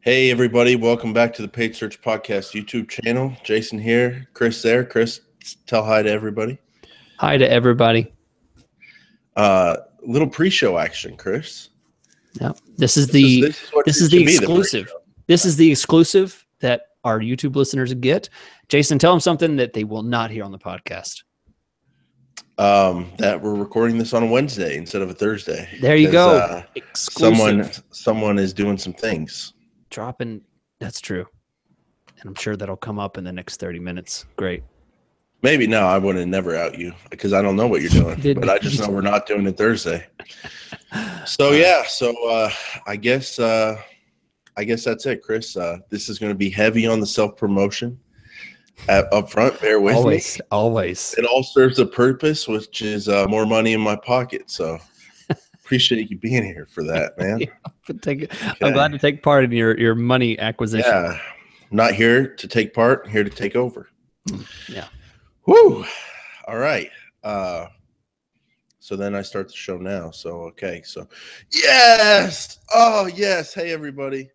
Hey everybody, welcome back to the Paid Search Podcast YouTube channel. Jason here, Chris there. Chris, tell hi to everybody. Hi to everybody. Little pre-show action, Chris. Yeah, this is the exclusive. This is the exclusive that our YouTube listeners get. Jason, tell them something that they will not hear on the podcast. That we're recording this on a Wednesday instead of a Thursday. There you go. Someone is doing some things. Dropping. That's true. And I'm sure that'll come up in the next 30 minutes. Great. Maybe. No, I wouldn't never out you because I don't know what you're doing, but I just know we're not doing it Thursday. So yeah. So I guess that's it, Chris. This is going to be heavy on the self-promotion up front. Bear with me. Always. It all serves a purpose, which is more money in my pocket. So appreciate you being here for that, man. Okay. I'm glad to take part in your money acquisition. Yeah. Not here to take part, here to take over. Yeah. Woo. All right. So then I start the show now. So, okay. So, yes. Oh, yes. Hey, everybody.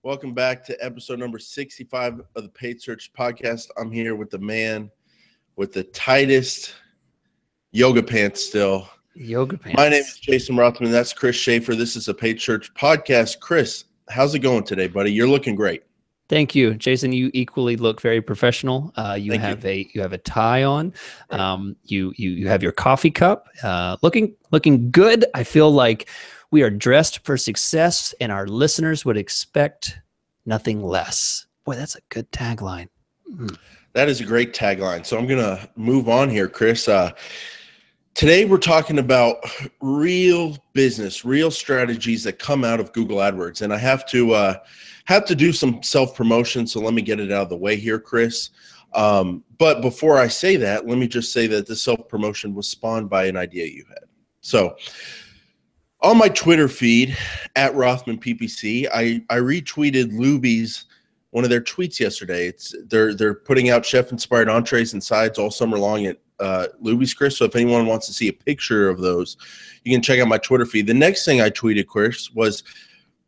Welcome back to episode number 65 of the Paid Search Podcast. I'm here with the man with the tightest yoga pants still. Yoga pants. My name is Jason Rothman. That's Chris Schaefer. This is a Paid Search Podcast. Chris, how's it going today, buddy? You're looking great. Thank you, Jason. You equally look very professional. You have a tie on. Right. You have your coffee cup. Looking good. I feel like we are dressed for success, and our listeners would expect nothing less. Boy, that's a good tagline. That is a great tagline. So I'm gonna move on here, Chris. Today we're talking about real business, real strategies that come out of Google AdWords, and I have to do some self-promotion, so let me get it out of the way here, Chris. But before I say that, let me just say that the self-promotion was spawned by an idea you had. So on my Twitter feed, at Rothman PPC, I retweeted Luby's, one of their tweets yesterday. They're putting out chef-inspired entrees and sides all summer long at Luby's, Chris. So if anyone wants to see a picture of those, you can check out my Twitter feed. The next thing I tweeted, Chris, was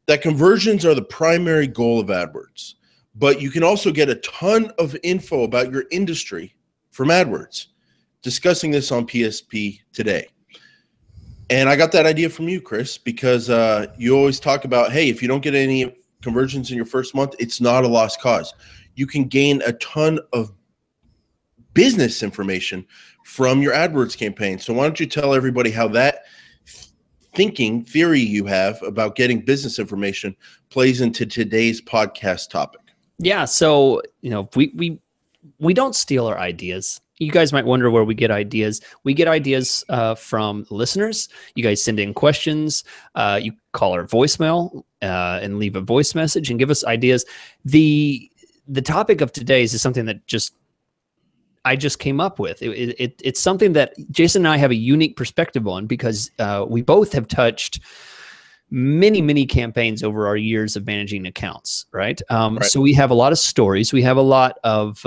that conversions are the primary goal of AdWords, but you can also get a ton of info about your industry from AdWords. Discussing this on PSP today. And I got that idea from you, Chris, because you always talk about, hey, if you don't get any conversions in your first month, it's not a lost cause. You can gain a ton of business information from your AdWords campaign. So why don't you tell everybody how that theory you have about getting business information plays into today's podcast topic? Yeah. So, we don't steal our ideas. You guys might wonder where we get ideas. We get ideas from listeners. You guys send in questions. You call our voicemail and leave a voice message and give us ideas. The topic of today's is something that I just came up with. It's something that Jason and I have a unique perspective on because we both have touched many campaigns over our years of managing accounts, right? So we have a lot of stories. We have a lot of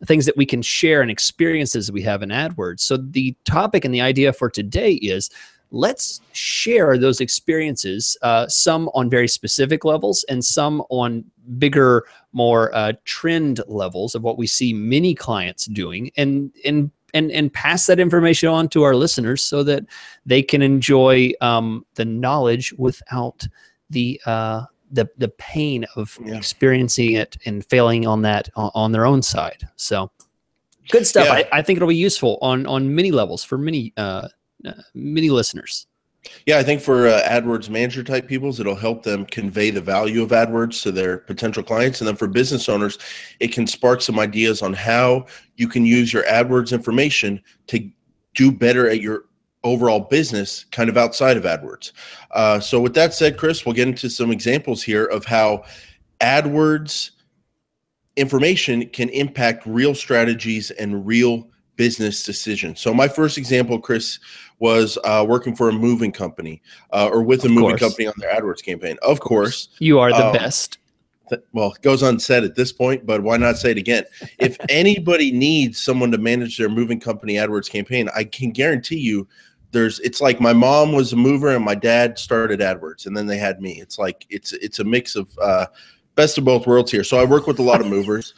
things that we can share and experiences we have in AdWords. So the topic and the idea for today is let's share those experiences, some on very specific levels and some on bigger, more trend levels of what we see many clients doing, and pass that information on to our listeners so that they can enjoy the knowledge without the pain of experiencing it and failing on that on their own side. So good stuff. Yeah. I think it'll be useful on many levels for many listeners. Yeah, I think for AdWords manager type peoples, it'll help them convey the value of AdWords to their potential clients. And then for business owners, it can spark some ideas on how you can use your AdWords information to do better at your overall business kind of outside of AdWords. So with that said, Chris, we'll get into some examples here of how AdWords information can impact real strategies and real business decisions. So my first example, Chris, was working for a moving company or with a moving company on their AdWords campaign. Of course. You are the best. Well, it goes unsaid at this point, but why not say it again? If anybody needs someone to manage their moving company AdWords campaign, I can guarantee you it's like my mom was a mover and my dad started AdWords and then they had me. It's like, it's a mix of best of both worlds here. So I work with a lot of movers,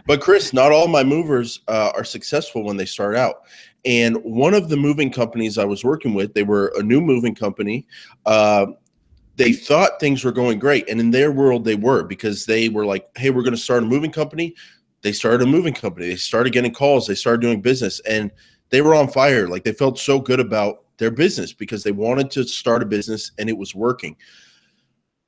but Chris, not all my movers are successful when they start out. And one of the moving companies I was working with, they were a new moving company. They thought things were going great. And in their world, they were, because they were like, hey, we're going to start a moving company. They started a moving company. They started getting calls. They started doing business, and they were on fire. Like, they felt so good about their business because they wanted to start a business and it was working.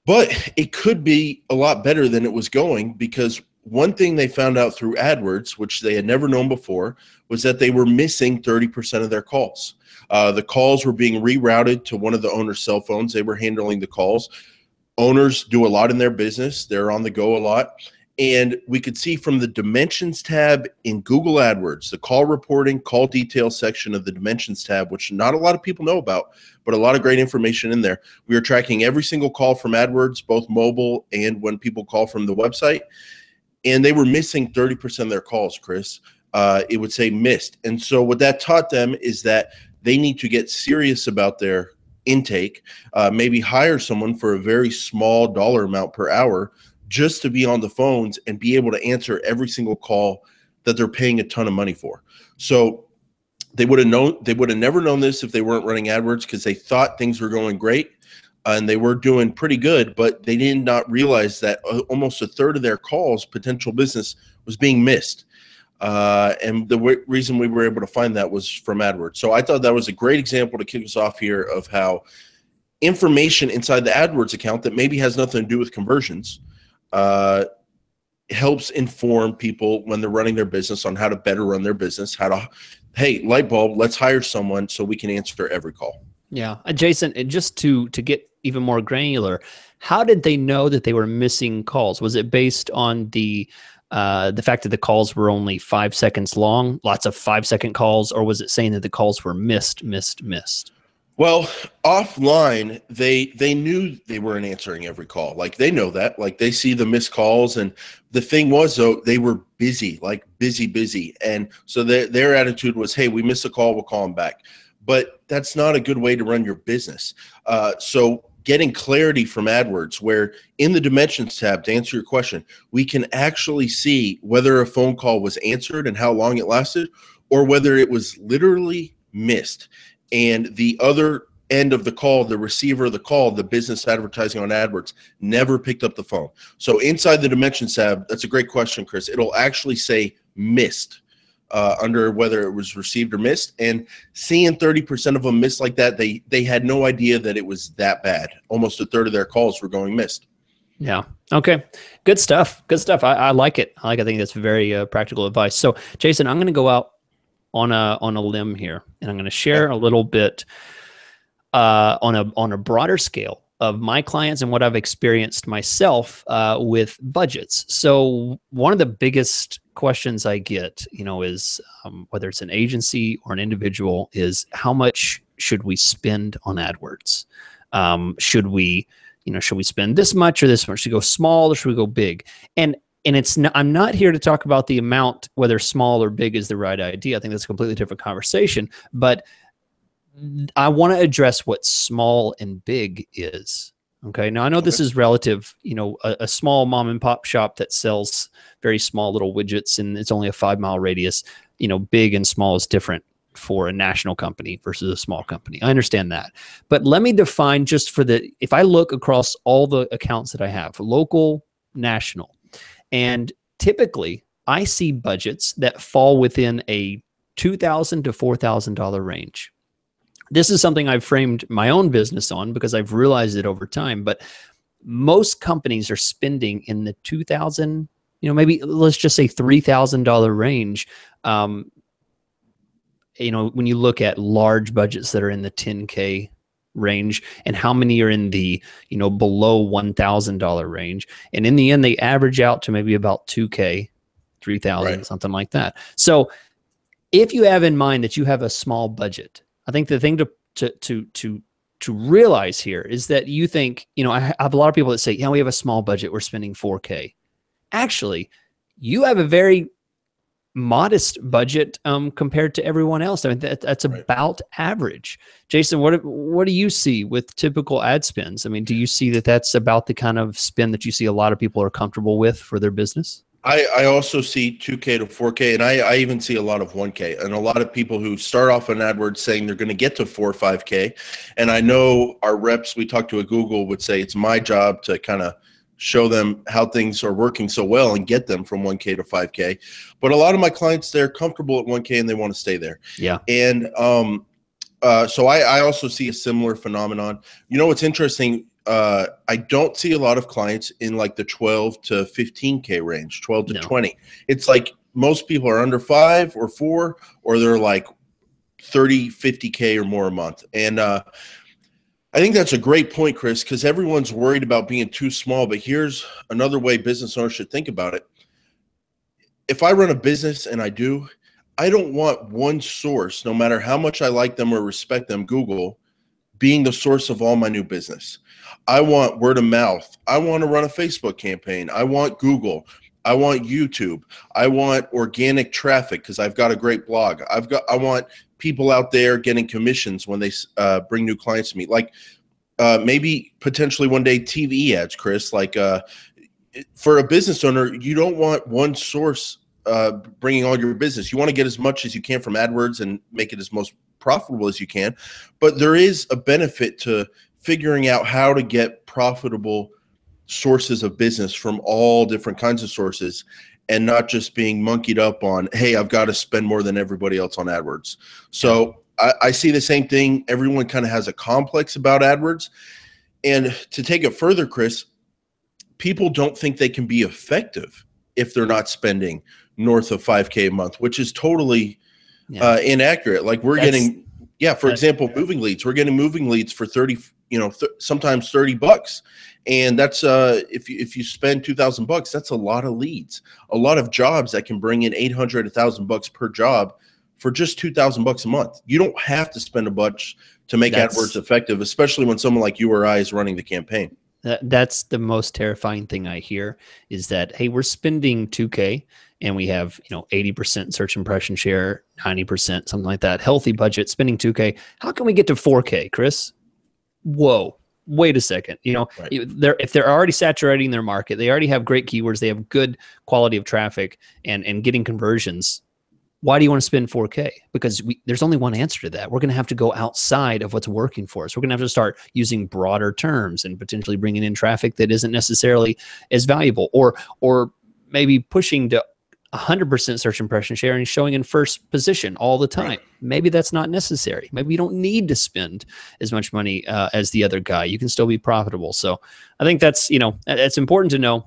But it could be a lot better than it was going, because one thing they found out through AdWords, which they had never known before, was that they were missing 30% of their calls. The calls were being rerouted to one of the owner's cell phones. They were handling the calls. Owners do a lot in their business. They're on the go a lot. And we could see from the Dimensions tab in Google AdWords, the call reporting, call details section of the Dimensions tab, which not a lot of people know about, but a lot of great information in there. We are tracking every single call from AdWords, both mobile and when people call from the website. And they were missing 30% of their calls, Chris. It would say missed. And so what that taught them is that they need to get serious about their intake, maybe hire someone for a very small dollar amount per hour just to be on the phones and be able to answer every single call that they're paying a ton of money for. So they would have never known this if they weren't running AdWords, because they thought things were going great and they were doing pretty good, but they did not realize that almost a third of their calls, potential business, was being missed. And the reason we were able to find that was from AdWords. So I thought that was a great example to kick us off here of how information inside the AdWords account that maybe has nothing to do with conversions helps inform people when they're running their business on how to better run their business, how to, hey, light bulb, let's hire someone so we can answer every call. Yeah. Jason, and just to get even more granular, how did they know that they were missing calls? Was it based on the fact that the calls were only 5 seconds long, lots of 5-second calls, or was it saying that the calls were missed? Well, offline, they knew they weren't answering every call. Like, they know that. Like, they see the missed calls. And the thing was, though, they were busy, like busy. And so their attitude was, hey, we missed a call, we'll call them back. But that's not a good way to run your business. So getting clarity from AdWords, where in the Dimensions tab, to answer your question, we can actually see whether a phone call was answered and how long it lasted, or whether it was literally missed. And the other end of the call, the receiver of the call, the business advertising on AdWords, never picked up the phone. So inside the Dimensions tab, that's a great question, Chris. It'll actually say missed under whether it was received or missed. And seeing 30% of them missed like that, they had no idea that it was that bad. Almost a third of their calls were going missed. Yeah. Okay. Good stuff. I like it. I think that's very practical advice. So, Jason, I'm going to go out on a limb here, and I'm going to share a little bit on a broader scale of my clients and what I've experienced myself with budgets. So one of the biggest questions I get, is whether it's an agency or an individual, is how much should we spend on AdWords? Should we spend this much or this much? Should we go small or should we go big? And I'm not here to talk about the amount, whether small or big is the right idea. I think that's a completely different conversation. But I want to address what small and big is. Okay. Now I know this is relative, a small mom and pop shop that sells very small little widgets and it's only a 5-mile radius, big and small is different for a national company versus a small company. I understand that. But let me define if I look across all the accounts that I have, local, national, and typically I see budgets that fall within a $2,000 to $4,000 range. This is something I've framed my own business on because I've realized it over time, but most companies are spending in the $2,000, maybe let's just say $3,000 range. When you look at large budgets that are in the 10K range and how many are in the, below $1,000 range. And in the end, they average out to maybe about 2K, 3,000, right, something like that. So if you have in mind that you have a small budget, I think the thing to realize here is that you think, I have a lot of people that say, we have a small budget, we're spending 4K. Actually, you have a very modest budget compared to everyone else. I mean, that's Right. about average. Jason, what do you see with typical ad spends? I mean, do you see that that's about the kind of spend that you see a lot of people are comfortable with for their business? I also see 2K to 4K, and I even see a lot of 1K, and a lot of people who start off on AdWords saying they're going to get to 4 or 5K. And I know our reps we talked to at Google would say it's my job to kind of show them how things are working so well and get them from 1K to 5K. But a lot of my clients, they're comfortable at 1K and they want to stay there. Yeah. And so I also see a similar phenomenon. You know what's interesting? I don't see a lot of clients in like the 12 to 15K range, 12 to 20. It's like most people are under 5 or 4, or they're like 30, 50K or more a month. And I think that's a great point, Chris, because everyone's worried about being too small. But here's another way business owners should think about it. If I run a business, and I do, I don't want one source, no matter how much I like them or respect them, Google, being the source of all my new business. I want word of mouth. I want to run a Facebook campaign. I want Google. I want YouTube. I want organic traffic because I've got a great blog. I want people out there getting commissions when they bring new clients to me. Like maybe potentially one day TV ads, Chris. Like for a business owner, you don't want one source bringing all your business. You want to get as much as you can from AdWords and make it as most profitable as you can. But there is a benefit to figuring out how to get profitable sources of business from all different kinds of sources, and not just being monkeyed up on, hey, I've got to spend more than everybody else on AdWords. So I see the same thing. Everyone kind of has a complex about AdWords. And to take it further, Chris, people don't think they can be effective if they're not spending north of 5K a month, which is totally inaccurate. Like we're getting, for example, moving leads. We're getting moving leads for 30, sometimes $30. And that's if you spend $2,000, that's a lot of leads, a lot of jobs that can bring in $800, $1,000 per job for just $2,000 a month. You don't have to spend a bunch to make AdWords effective, especially when someone like you or I is running the campaign. That's the most terrifying thing I hear is that, hey, we're spending 2K and we have, 80% search impression share, 90%, something like that, healthy budget, spending 2K. How can we get to 4K, Chris? Whoa, wait a second. If they're already saturating their market, they already have great keywords, they have good quality of traffic and getting conversions. Why do you want to spend 4K? Because there's only one answer to that. We're going to have to go outside of what's working for us. We're going to have to start using broader terms and potentially bringing in traffic that isn't necessarily as valuable, or maybe pushing to 100% search impression share and showing in first position all the time. Right. Maybe that's not necessary. Maybe you don't need to spend as much money as the other guy. You can still be profitable. So I think that's important to know.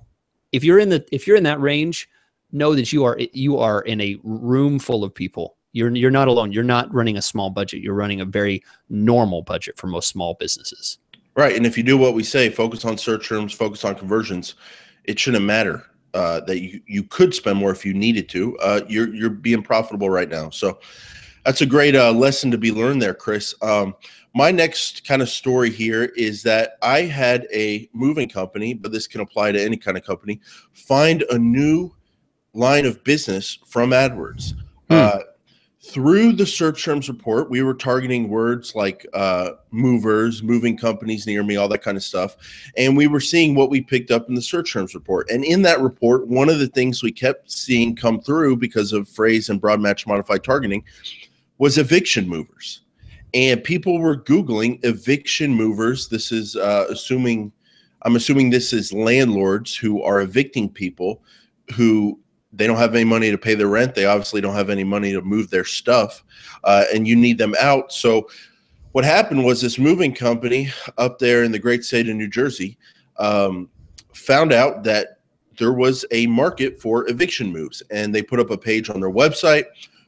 If you're in that range, know that you are in a room full of people. You're not alone. You're not running a small budget. You're running a very normal budget for most small businesses. Right. And if you do what we say, focus on search terms, focus on conversions, it shouldn't matter that you could spend more if you needed to. You're being profitable right now. So that's a great lesson to be learned there, Chris. My next kind of story here is that I had a moving company, but this can apply to any kind of company, find a new line of business from AdWords. Through the search terms report, we were targeting words like movers, moving companies near me, all that kind of stuff. And we were seeing what we picked up in the search terms report. And in that report, one of the things we kept seeing come through because of phrase and broad match modified targeting was eviction movers. And people were Googling eviction movers. This is I'm assuming this is landlords who are evicting people who they don't have any money to pay their rent. They obviously don't have any money to move their stuff, and you need them out. So what happened was this moving company up there in the great state of New Jersey found out that there was a market for eviction moves, and they put up a page on their website.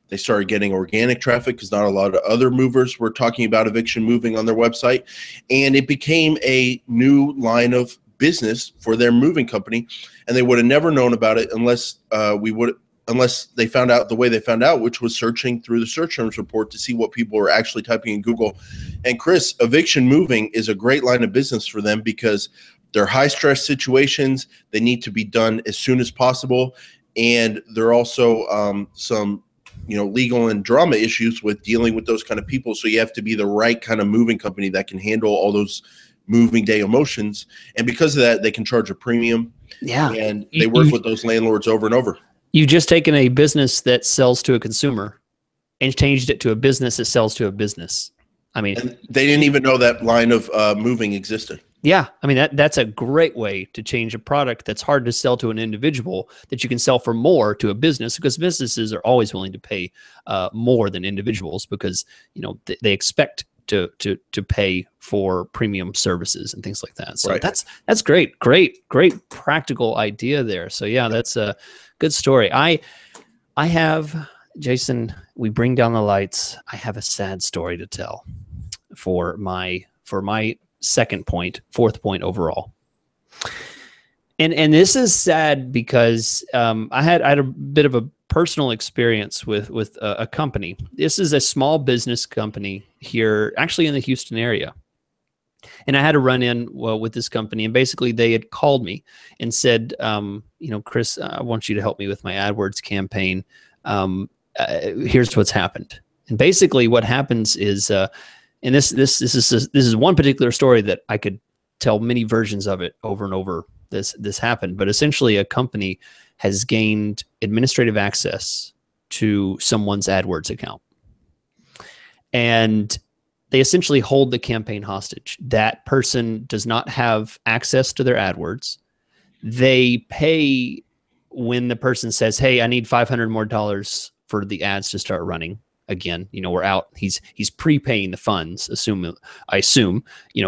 They started getting organic traffic because not a lot of other movers were talking about eviction moving on their website, and it became a new line of business for their moving company, and they would have never known about it unless they found out the way they found out, which was searching through the search terms report to see what people were actually typing in Google. And Chris, eviction moving is a great line of business for them because they're high stress situations. They need to be done as soon as possible. and there are also some legal and drama issues with dealing with those kind of people. So you have to be the right kind of moving company that can handle all those moving day emotions. And because of that, they can charge a premium. Yeah. And they work with those landlords over and over. You've just taken a business that sells to a consumer and changed it to a business that sells to a business. I mean, and they didn't even know that line of moving existed. Yeah. I mean, that's a great way to change a product that's hard to sell to an individual that you can sell for more to a business, because businesses are always willing to pay more than individuals, because, they expect to pay for premium services and things like that. So that's great practical idea there. So yeah, that's a good story. I have, Jason, we bring down the lights. I have a sad story to tell for my second point, fourth point overall. And this is sad because I had a bit of a personal experience with a company. This is a small business company here, actually in the Houston area. And I had to run in with this company, and basically they had called me and said, Chris, I want you to help me with my AdWords campaign. Here's what's happened. And basically what happens is, and this is one particular story that I could tell many versions of it over and over. This happened, but essentially a company has gained administrative access to someone's AdWords account, and they essentially hold the campaign hostage. That person does not have access to their AdWords. They pay when the person says, "Hey, I need $500 more for the ads to start running." Again, we're out. He's prepaying the funds. I assume,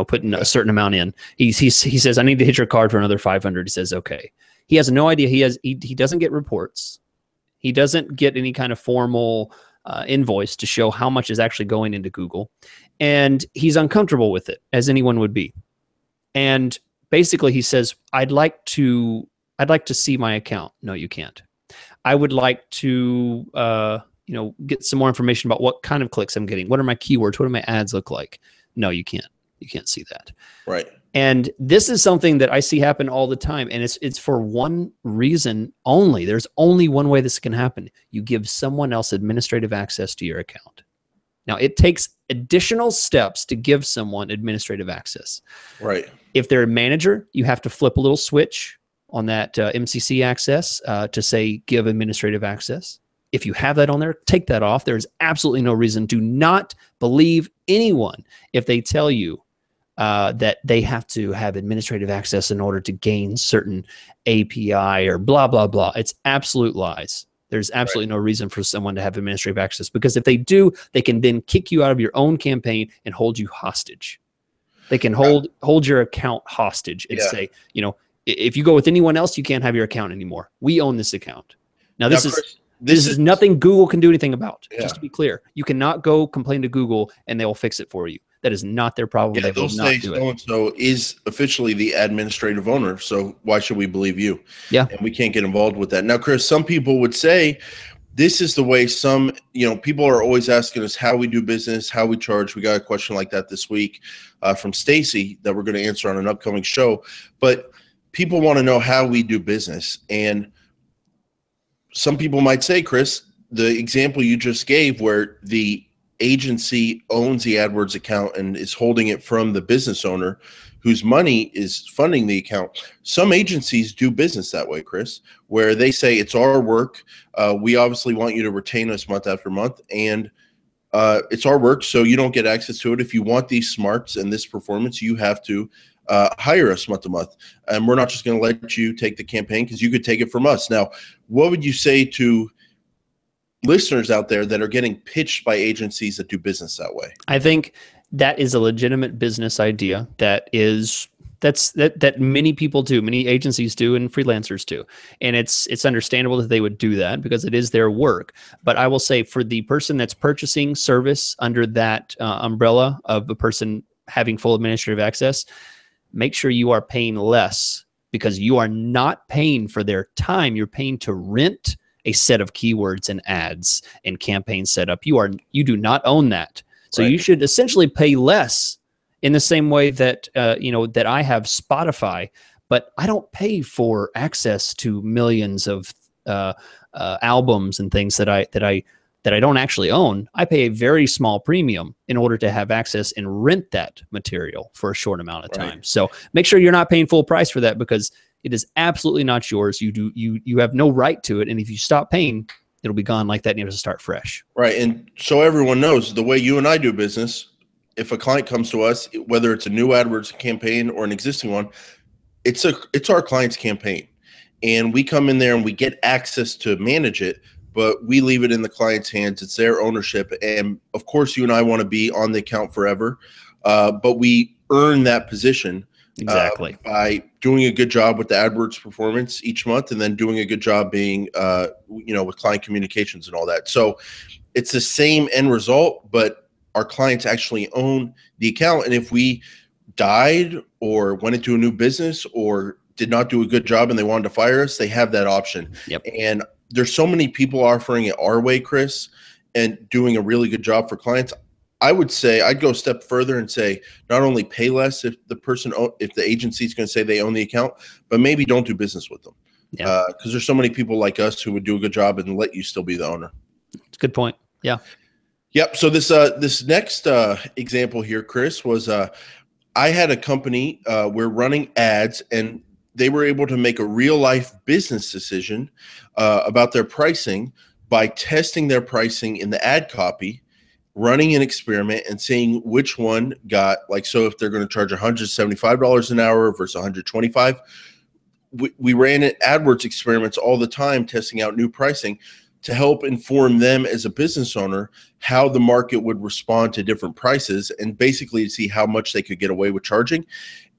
putting a certain amount in. He says, "I need to hit your card for another 500." He says, "Okay." He has no idea. He doesn't get reports. He doesn't get any kind of formal invoice to show how much is actually going into Google, and he's uncomfortable with it, as anyone would be. And basically, he says, "I'd like to see my account." No, you can't. I would like to get some more information about what kind of clicks I'm getting. What are my keywords? What do my ads look like? No, you can't. You can't see that. Right. And this is something that I see happen all the time. And it's for one reason only. There's only one way this can happen. You give someone else administrative access to your account. Now, it takes additional steps to give someone administrative access. Right. If they're a manager, you have to flip a little switch on that MCC access to say, give administrative access. If you have that on there, take that off. There's absolutely no reason. Do not believe anyone if they tell you that they have to have administrative access in order to gain certain API or blah, blah, blah. It's absolute lies. There's absolutely no reason for someone to have administrative access, because if they do, they can then kick you out of your own campaign and hold you hostage. They can hold your account hostage and say, if you go with anyone else, you can't have your account anymore. We own this account. Now, this is nothing Google can do anything about. Just to be clear, you cannot go complain to Google and they will fix it for you. That is not their problem. Yeah, they will not do it. So-and-so is officially the administrative owner. So why should we believe you? Yeah. And we can't get involved with that. Now, Chris, some people would say this is the way some, people are always asking us how we do business, how we charge. We got a question like that this week from Stacy that we're going to answer on an upcoming show. But people want to know how we do business. And some people might say, Chris, the example you just gave where the agency owns the AdWords account and is holding it from the business owner whose money is funding the account. Some agencies do business that way, Chris, where they say it's our work. We obviously want you to retain us month after month, and it's our work, so you don't get access to it. If you want these smarts and this performance, you have to hire us month to month. And we're not just going to let you take the campaign, because you could take it from us. Now, what would you say to listeners out there that are getting pitched by agencies that do business that way? I think that is a legitimate business idea that many people do, many agencies do, and freelancers do. And it's understandable that they would do that because it is their work. But I will say, for the person that's purchasing service under that umbrella of a person having full administrative access, make sure you are paying less, because you are not paying for their time. You're paying to rent a set of keywords and ads and campaign setup. You do not own that. So you should essentially pay less, in the same way that that I have Spotify, but I don't pay for access to millions of albums and things that I don't actually own, I pay a very small premium in order to have access and rent that material for a short amount of time. So make sure you're not paying full price for that, because it is absolutely not yours. You have no right to it. And if you stop paying, it'll be gone like that, and you have to start fresh. Right. And so everyone knows the way you and I do business, if a client comes to us, whether it's a new AdWords campaign or an existing one, it's our client's campaign. And we come in there and we get access to manage it, but we leave it in the client's hands. It's their ownership. And of course, you and I want to be on the account forever, but we earn that position exactly by doing a good job with the AdWords performance each month, and then doing a good job being, with client communications and all that. So it's the same end result, but our clients actually own the account. And if we died or went into a new business or did not do a good job and they wanted to fire us, they have that option. Yep. And there's so many people offering it our way, Chris, and doing a really good job for clients. I would say I'd go a step further and say not only pay less if the agency is going to say they own the account, but maybe don't do business with them. Yeah. Because there's so many people like us who would do a good job and let you still be the owner. It's a good point. Yeah. Yep. So this next example here, Chris, was I had a company, we're running ads, and they were able to make a real life business decision about their pricing by testing their pricing in the ad copy, running an experiment and seeing which one got, like, so if they're going to charge $175 an hour versus $125, we ran AdWords experiments all the time, testing out new pricing to help inform them as a business owner how the market would respond to different prices, and basically to see how much they could get away with charging.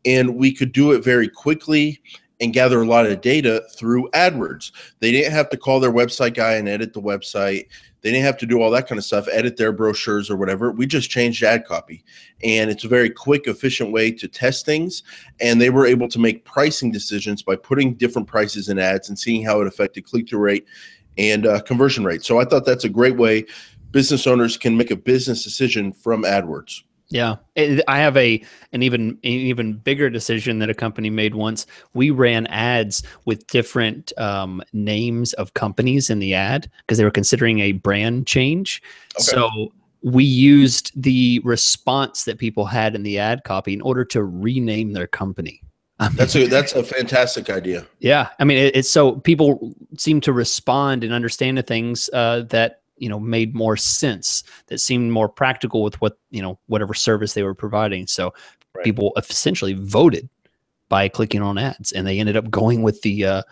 And we could do it very quickly and gather a lot of data through AdWords. They didn't have to call their website guy and edit the website. They didn't have to do all that kind of stuff, edit their brochures or whatever. We just changed ad copy. And it's a very quick, efficient way to test things. And they were able to make pricing decisions by putting different prices in ads and seeing how it affected click-through rate and conversion rate. So I thought that's a great way business owners can make a business decision from AdWords. Yeah, I have an even bigger decision that a company made once. We ran ads with different names of companies in the ad because they were considering a brand change. Okay. So we used the response that people had in the ad copy in order to rename their company. That's a fantastic idea. Yeah, I mean, it's so people seem to respond and understand the things that made more sense, that seemed more practical with what, whatever service they were providing. So people essentially voted by clicking on ads, and they ended up going with the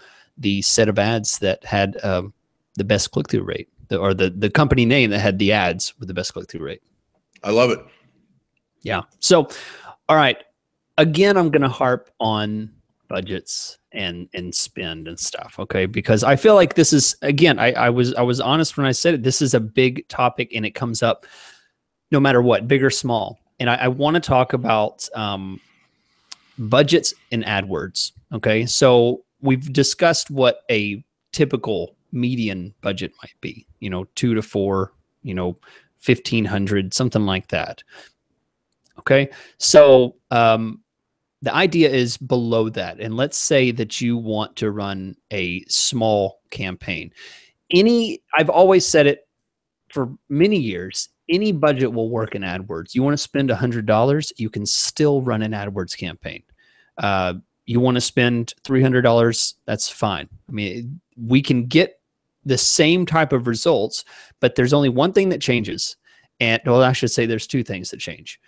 set of ads that had the best click-through rate, or the company name that had the ads with the best click-through rate. I love it. Yeah. So, all right. Again, I'm going to harp on budgets and spend and stuff, okay? Because I feel like this is, again, I was honest when I said it. This is a big topic, and it comes up no matter what, big or small. And I want to talk about budgets and AdWords, okay? So we've discussed what a typical median budget might be, 2 to 4, 1,500, something like that. Okay, so the idea is below that. And let's say that you want to run a small campaign. I've always said it for many years, any budget will work in AdWords. You want to spend $100, you can still run an AdWords campaign. You want to spend $300, that's fine. I mean, we can get the same type of results, but there's only one thing that changes. And, well, I should say there's two things that change.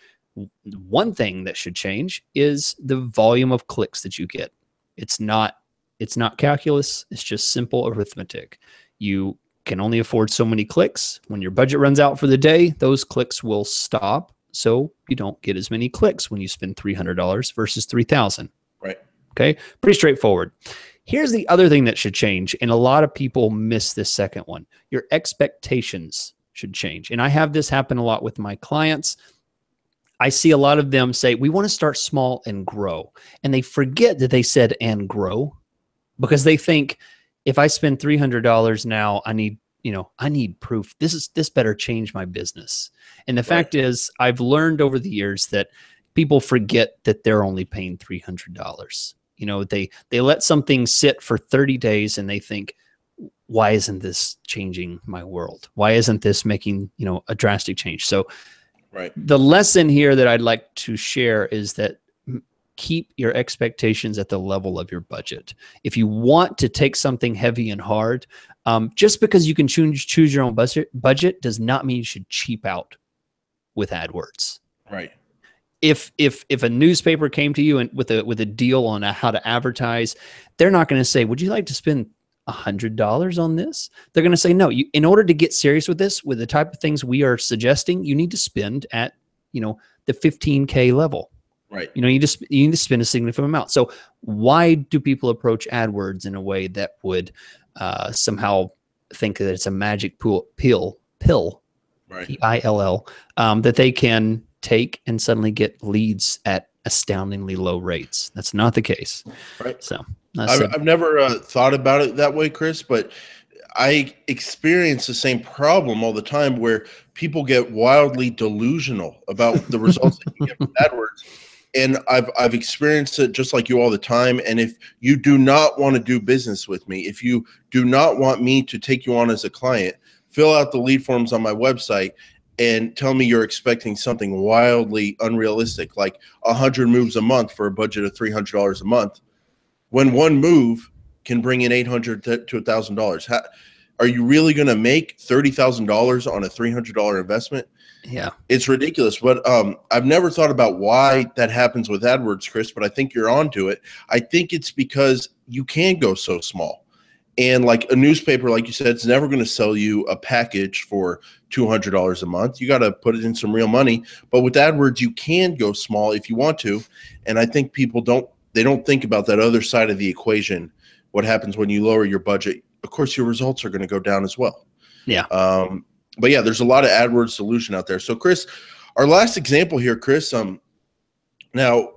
One thing that should change is the volume of clicks that you get. It's not calculus. It's just simple arithmetic. You can only afford so many clicks. When your budget runs out for the day, those clicks will stop. So you don't get as many clicks when you spend $300 versus $3,000. Right. Okay. Pretty straightforward. Here's the other thing that should change. And a lot of people miss this second one. Your expectations should change. And I have this happen a lot with my clients. I see a lot of them say, we want to start small and grow. And they forget that they said and grow, because they think if I spend $300 now, I need proof. This better change my business. And the fact is, I've learned over the years that people forget that they're only paying $300. They let something sit for 30 days and they think, why isn't this changing my world? Why isn't this making, a drastic change? So Right. the lesson here that I'd like to share is that keep your expectations at the level of your budget. If you want to take something heavy and hard, just because you can choose your own budget does not mean you should cheap out with AdWords. Right. If a newspaper came to you and with a deal on how to advertise, they're not going to say, "Would you like to spend $100 on this?" They're going to say, "No. In order to get serious with this, with the type of things we are suggesting, you need to spend at the 15K level." Right. You need to spend a significant amount. So why do people approach AdWords in a way that would somehow think that it's a magic pill, right. P-I-L-L, that they can take and suddenly get leads at astoundingly low rates? That's not the case. Right. So I've never thought about it that way, Chris, but I experience the same problem all the time where people get wildly delusional about the results that you get from AdWords. And I've experienced it just like you all the time. And if you do not want to do business with me, if you do not want me to take you on as a client, fill out the lead forms on my website and tell me you're expecting something wildly unrealistic, like 100 moves a month for a budget of $300 a month, when one move can bring in $800 to $1,000. Are you really going to make $30,000 on a $300 investment? Yeah, it's ridiculous. But I've never thought about why that happens with AdWords, Chris, but I think you're onto it. I think it's because you can go so small. And like a newspaper, like you said, it's never going to sell you a package for $200 a month. You got to put it in some real money. But with AdWords, you can go small if you want to. And I think people don't think about that other side of the equation. What happens when you lower your budget? Of course, your results are going to go down as well. Yeah. But yeah, there's a lot of AdWords solution out there. So Chris, our last example here, Chris, now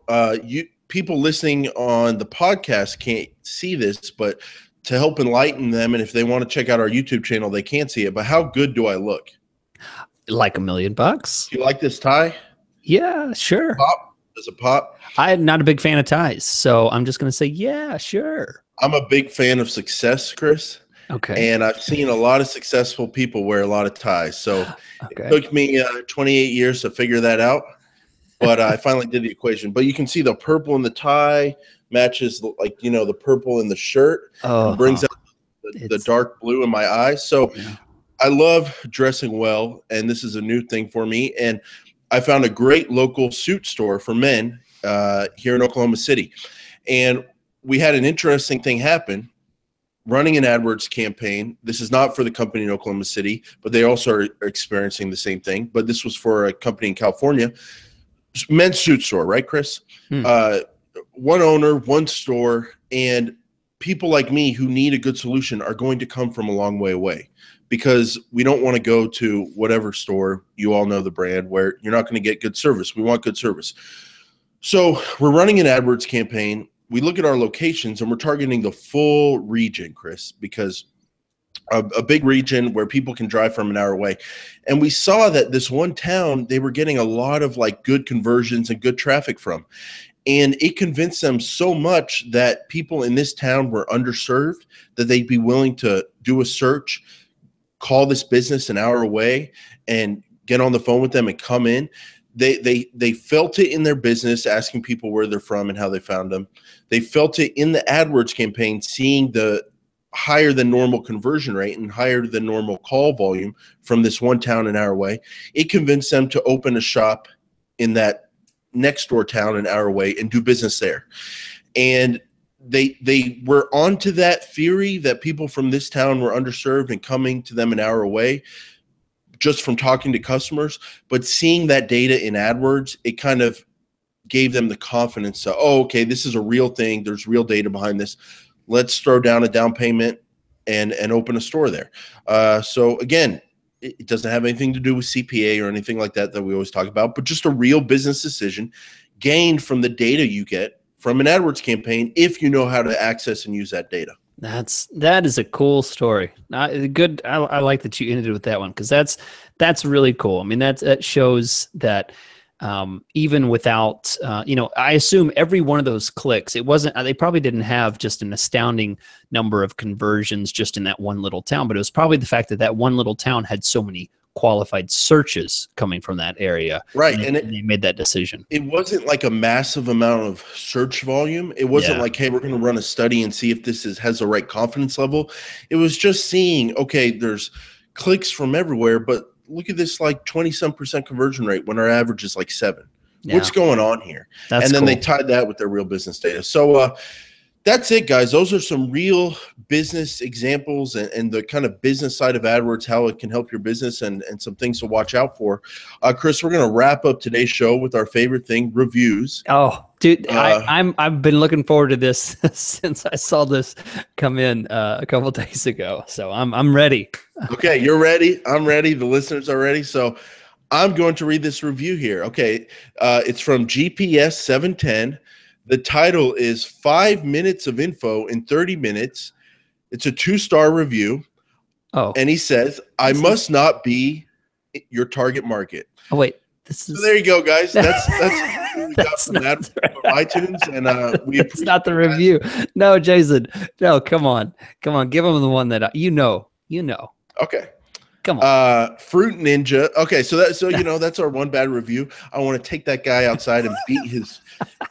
you people listening on the podcast can't see this, but to help enlighten them, and if they want to check out our YouTube channel, they can't see it. But how good do I look? Like $1 million. Do you like this tie? Yeah, sure. Pop? Does it pop? I'm not a big fan of ties, so I'm just going to say, yeah, sure. I'm a big fan of success, Chris. Okay. And I've seen a lot of successful people wear a lot of ties. So okay. It took me 28 years to figure that out, but I finally did the equation. But you can see the purple in the tie matches like, the purple in the shirt and brings out the dark blue in my eyes. So yeah. I love dressing well, and this is a new thing for me. And I found a great local suit store for men here in Oklahoma City. And we had an interesting thing happen. Running an AdWords campaign. This is not for the company in Oklahoma City, but they also are experiencing the same thing. But this was for a company in California, men's suit store, right, Chris? One owner, one store, and people like me who need a good solution are going to come from a long way away, because we don't want to go to whatever store, you all know the brand, where you're not going to get good service. We want good service. So we're running an AdWords campaign. We look at our locations and we're targeting the full region, Chris, because a big region where people can drive from an hour away. And we saw that this one town, they were getting a lot of like good conversions and good traffic from. And it convinced them so much that people in this town were underserved, that they'd be willing to do a search, call this business an hour away, and get on the phone with them and come in. They felt it in their business, asking people where they're from and how they found them. They felt it in the AdWords campaign, seeing the higher than normal conversion rate and higher than normal call volume from this one town an hour away. It convinced them to open a shop in that next door town an hour away and do business there. And they were onto that theory that people from this town were underserved and coming to them an hour away, just from talking to customers. But seeing that data in AdWords, it kind of gave them the confidence to, okay, this is a real thing. There's real data behind this. Let's throw down a down payment and open a store there. So again, it doesn't have anything to do with CPA or anything like that we always talk about, but just a real business decision gained from the data you get from an AdWords campaign, if you know how to access and use that data. That is a cool story. Good. I like that you ended with that one, because that's really cool. I mean, that shows that even without, I assume every one of those clicks, it wasn't, they probably didn't have just an astounding number of conversions just in that one little town, but it was probably the fact that that one little town had so many qualified searches coming from that area. Right. And they made that decision. It wasn't like a massive amount of search volume. It wasn't like, hey, we're going to run a study and see if this has the right confidence level. It was just seeing, okay, there's clicks from everywhere, but look at this like 20-some% conversion rate when our average is like 7. Yeah. What's going on here? That's and then cool. They tied that with their real business data. So that's it, guys. Those are some real business examples and the kind of business side of AdWords, how it can help your business and some things to watch out for. Chris, we're going to wrap up today's show with our favorite thing, reviews. Oh, dude, I've been looking forward to this since I saw this come in a couple of days ago. So I'm ready. Okay, you're ready. I'm ready. The listeners are ready. So I'm going to read this review here. Okay, it's from GPS 710. The title is 5 minutes of info in 30 minutes. It's a 2-star review. Oh. And he says, I must not be your target market. Oh, wait. This is... So there you go, guys. That's what we got from that from iTunes. And it's not the review. No, Jason. No, come on. Come on. Give him the one that you know. Okay. Come on. Fruit Ninja. Okay, so that's our one bad review. I want to take that guy outside and beat his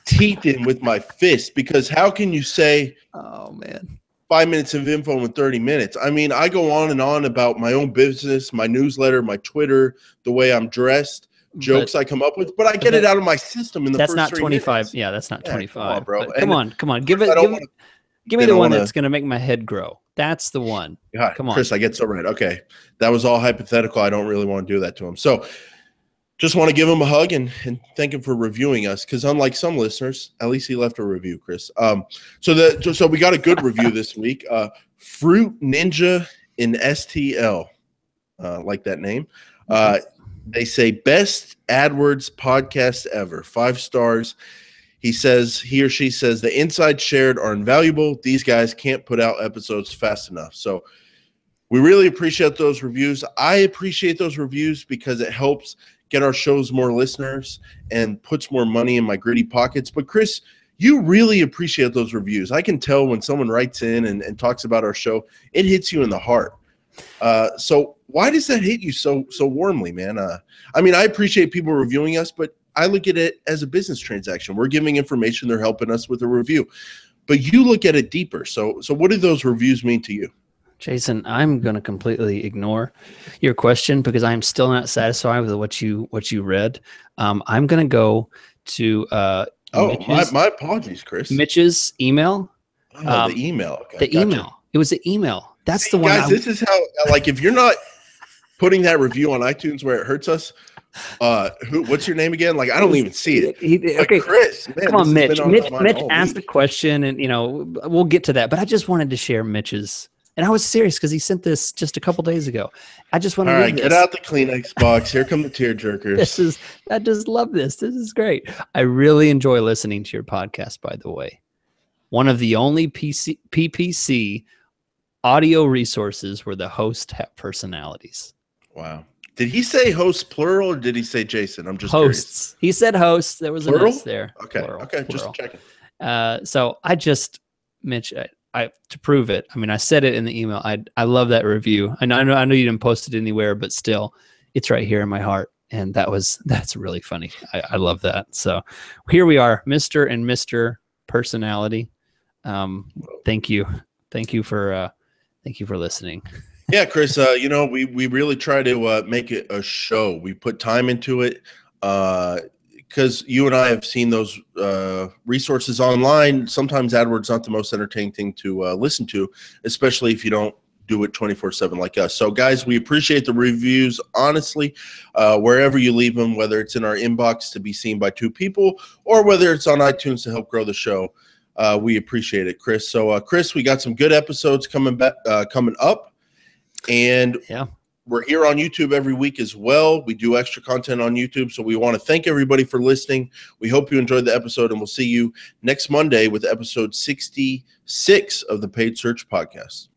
teeth in with my fist, because how can you say, oh man, 5 minutes of info in 30 minutes? I mean, I go on and on about my own business, my newsletter, my Twitter, the way I'm dressed, jokes I come up with, but I get it out of my system in the first 3 minutes. That's not 25. Yeah, that's not 25. Come on, bro. Come on. Give me the one that's going to make my head grow. That's the one. God, come on. Chris, I get so right. Okay. That was all hypothetical. I don't really want to do that to him. So just want to give him a hug and thank him for reviewing us, because unlike some listeners, at least he left a review, Chris. So we got a good review this week. Fruit Ninja in STL. Like that name. They say best AdWords podcast ever. 5 stars. He or she says the insights shared are invaluable. These guys can't put out episodes fast enough. So we really appreciate those reviews. I appreciate those reviews because it helps get our shows more listeners and puts more money in my gritty pockets. But Chris, you really appreciate those reviews. I can tell when someone writes in and talks about our show, it hits you in the heart. So why does that hit you so warmly, man? I mean, I appreciate people reviewing us, but I look at it as a business transaction. We're giving information. They're helping us with a review. But you look at it deeper. So what do those reviews mean to you? Jason, I'm going to completely ignore your question because I'm still not satisfied with what you read. I'm going to go to my apologies, Chris. Mitch's email. Oh, the email. Okay, the email. It was the email. That's the one. Guys, this is how, like, if you're not putting that review on iTunes where it hurts us, what's your name again? Like, I don't even see it. Okay, Chris, man, come on, Mitch. Mitch asked a question, and we'll get to that. But I just wanted to share Mitch's, and I was serious because he sent this just a couple days ago. I just want to. All right, get out the Kleenex box. Here come the tear jerkers. I just love this. This is great. I really enjoy listening to your podcast. By the way, one of the only PPC audio resources where the hosts have personalities. Wow. Did he say hosts plural or did he say Jason? I'm just hosts. Curious. He said hosts. There was plural? an S there. Okay. Plural, okay. Plural. Just checking. So Mitch, I to prove it. I mean, I said it in the email. I love that review. I know you didn't post it anywhere, but still, it's right here in my heart. And that's really funny. I love that. So here we are, Mr. and Mr. Personality. Thank you for listening. Yeah, Chris, we really try to make it a show. We put time into it because you and I have seen those resources online. Sometimes AdWords not the most entertaining thing to listen to, especially if you don't do it 24/7 like us. So, guys, we appreciate the reviews, honestly, wherever you leave them, whether it's in our inbox to be seen by 2 people or whether it's on iTunes to help grow the show. We appreciate it, Chris. So, Chris, we got some good episodes coming up. And we're here on YouTube every week as well. We do extra content on YouTube. So we want to thank everybody for listening. We hope you enjoyed the episode, and we'll see you next Monday with episode 66 of the Paid Search Podcast.